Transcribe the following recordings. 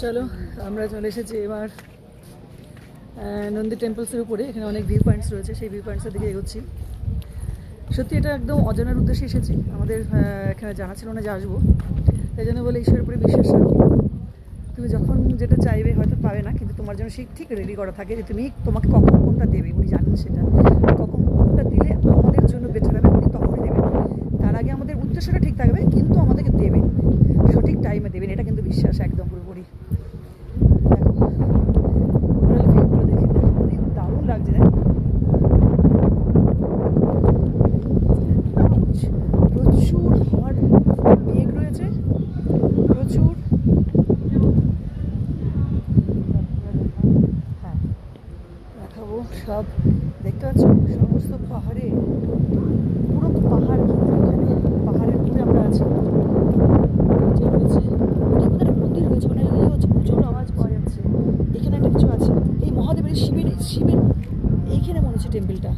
চলো আমরা চলে এসেছি এবার নন্দী টেম্পলসের উপরে। এখানে অনেক ভিউ পয়েন্টস রয়েছে, সেই ভিউ পয়েন্টসের দিকে এগোচ্ছি। সত্যি এটা একদম অজানার উদ্দেশ্যে এসেছি, আমাদের এখানে জানা ছিল না যে আসবো, তাই জন্য বলে ঈশ্বরের উপরে বিশ্বাস রাখো। তুমি যখন যেটা চাইবে হয়তো পাবে না, কিন্তু তোমার জন্য ঠিক রেডি করা থাকে যে তুমি তোমাকে কখন কোনটা দেবে, উনি জানেন সেটা। কখন কোনটা দিলে আমাদের জন্য বেটার হবে উনি তখনই দেবেন। তার আগে আমাদের উদ্দেশ্যটা ঠিক থাকবে, কিন্তু আমাদেরকে দেবেন, সঠিক টাইমে দেবেন, এটা কিন্তু বিশ্বাস একদম পুরোপুরি। দারুণ লাগছে, প্রচুর হওয়ার মেঘ রয়েছে, প্রচুর। হ্যাঁ দেখাবো সব, দেখতে পাচ্ছ সমস্ত পাহাড়ে, পুরো পাহাড়, এখানে পাহাড়ের উপরে আমরা আছি। রয়েছে মন্দির রয়েছে, মানে ইয়ে হচ্ছে, পুজোর আওয়াজ পাওয়া যাচ্ছে। এখানে একটা কিছু আছে, এই মহাদেবের শিবের এইখানে মনে হচ্ছে টেম্পলটা।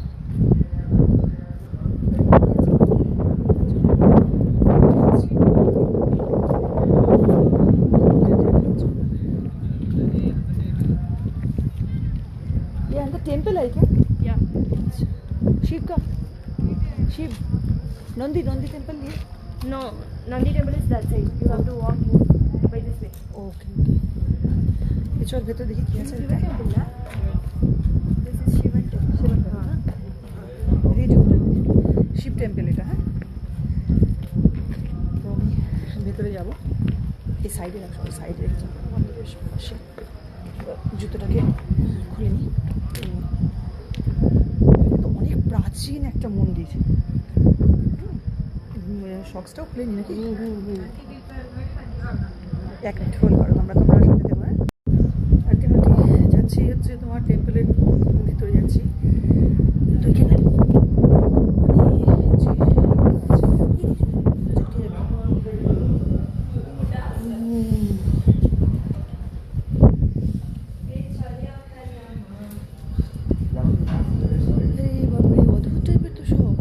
ये अंदर टेम्पल है क्या? Yeah. शिव का, शिव नंदी टेम्पल ये। No, Nandi temple is that side. You have to walk by this way. Okay okay, ये चल भीतर देखिए क्या This is चल Shiva रहा है। temple, na? This is Shiva temple. Shiva temple, हाँ ये जो शिव टेम्पल এটা, হ্যাঁ। তো আমি ভেতরে যাবো, এই সাইডে রাখবো, এই সাইডে রেখে যাবো মন্দিরের পাশে। জুতোটাকে খুলে নিই। তো অনেক প্রাচীন একটা মন্দির, শক্সটাও খুলে নিই নাকি? এক মিনিট হোল্ড করো, তোমরা সাথে দেবো। হ্যাঁ আলটিমেটলি যাচ্ছি হচ্ছে তোমার টেম্পলের ভিতরে যাচ্ছি। তো এখানে অদ্ভুত টাইপের তো সব।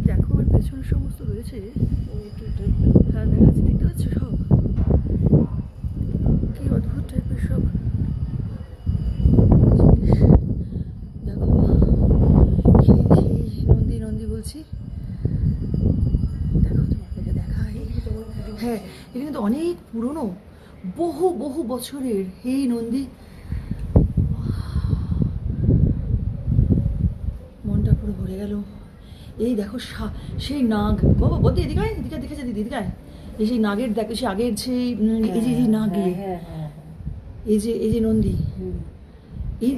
দেখো আমার পেছনে সমস্ত রয়েছে, হ্যাঁ দেখাচ্ছি, দেখতে পাচ্ছ সব কি অদ্ভুত টাইপের সব জিনিস। দেখো নন্দী বলছি, দেখো তোমাকে দেখাই। হ্যাঁ এটা কিন্তু অনেক পুরনো, বহু বছরের এই নন্দী। মনটা পুরো ভরে গেল। এই দেখো সেই নাগ, বাবা বলতে এদিকে দেখেছে দিদি, এদিকে এই সেই নাগের, দেখো সে আগের সেই এই যে নাগ, এই যে নন্দী,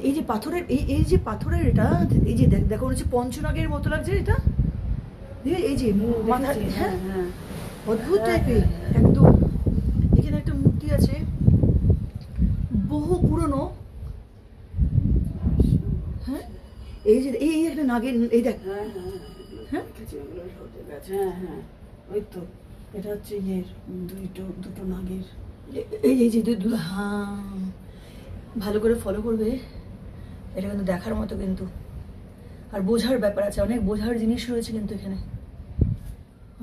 এই যে পাথরের, এই যে পাথরের এটা, এই যে দেখো হচ্ছে পঞ্চনাগের মতো লাগছে এটা, এই যে মাথা, হ্যাঁ অদ্ভুত টাইপের একদম। এখানে একটা মূর্তি আছে, বহু পুরনো। হ্যাঁ এই যে এই একটা নাগের, এই দেখ, হ্যাঁ ওই তো এটা হচ্ছে ইয়ের দুটো নাগের, এই যে হ্যাঁ ভালো করে ফলো করবে, এটা কিন্তু দেখার মতো কিন্তু। আর বোঝার ব্যাপার আছে, অনেক বোঝার জিনিস রয়েছে কিন্তু এখানে,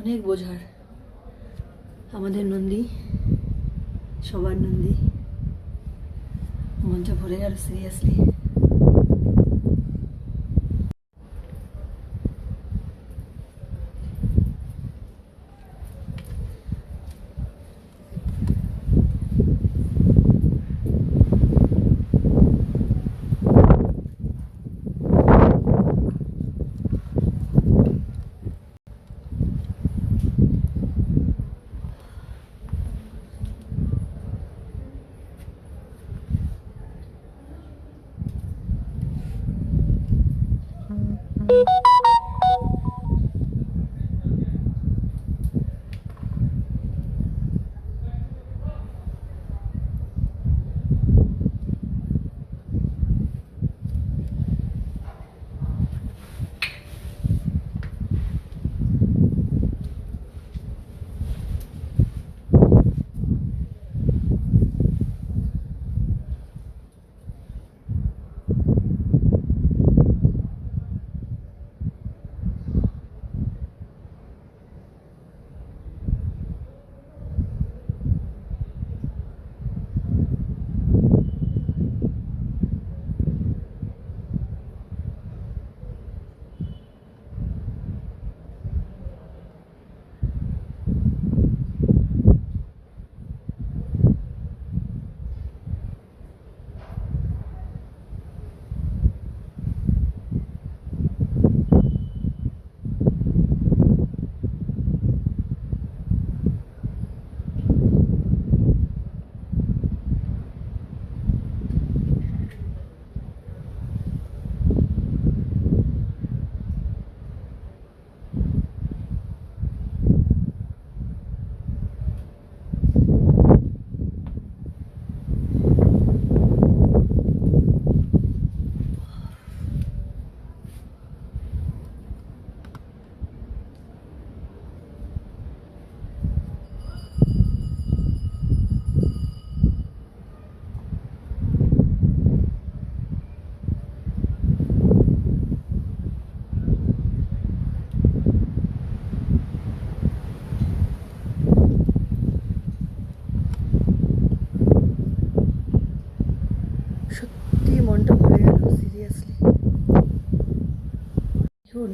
অনেক বোঝার। আমাদের নন্দী, সবার নন্দী, মনটা ভরে গেল সিরিয়াসলি।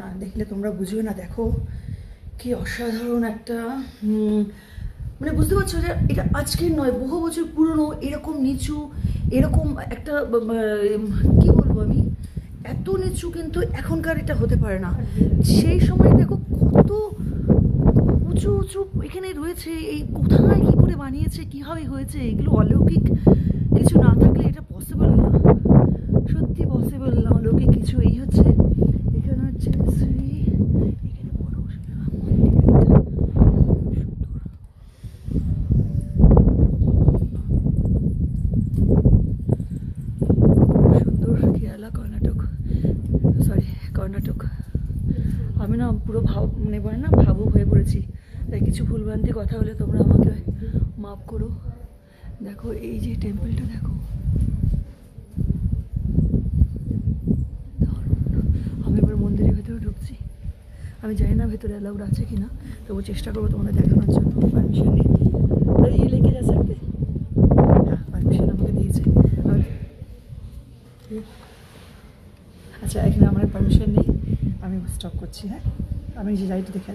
না দেখলে তোমরা বুঝবে না। দেখো কি অসাধারণ একটা মানে বুঝতে পারছো এটা আজকের নয়, বহু বছর পুরনো। এরকম নিচু, এরকম একটা কি বলবো আমি, এত নিচু কিন্তু এখনকার এটা হতে পারে না। সেই সময় দেখো কত উঁচু উঁচু এখানে রয়েছে। এই কোথায় কি করে বানিয়েছে, কিভাবে হয়েছে, এগুলো অলৌকিক কিছু না থাকলে এটা পসিবল না, সত্যি পসিবল না অলৌকিক কিছু। এই হচ্ছে এখানে হচ্ছে শ্রী, এখানে বড় মন্দির একটা সুন্দর, কেরালা কর্ণাটক, সরি কর্ণাটক। আমি না পুরো মানে বলে না ভাবুক হয়ে পড়েছি, তাই কিছু ভুলভ্রান্তি কথা হলে তোমরা আমাকে মাফ করো। দেখো এই যে টেম্পলটা দেখো, আমি এবার মন্দিরের ভেতরে ঢুকছি। আমি জানি না ভেতরে অ্যালাউড আছে কিনা, তবু চেষ্টা করবো তোমাদের দেখানোর জন্য। পারমিশন নিয়ে ये लेके जा सकते, হ্যাঁ পারমিশন আমাকে দিয়েছে। আচ্ছা এখানে আমার পারমিশন নেই, আমি স্টপ করছি। হ্যাঁ আমি যে যাইটা দেখে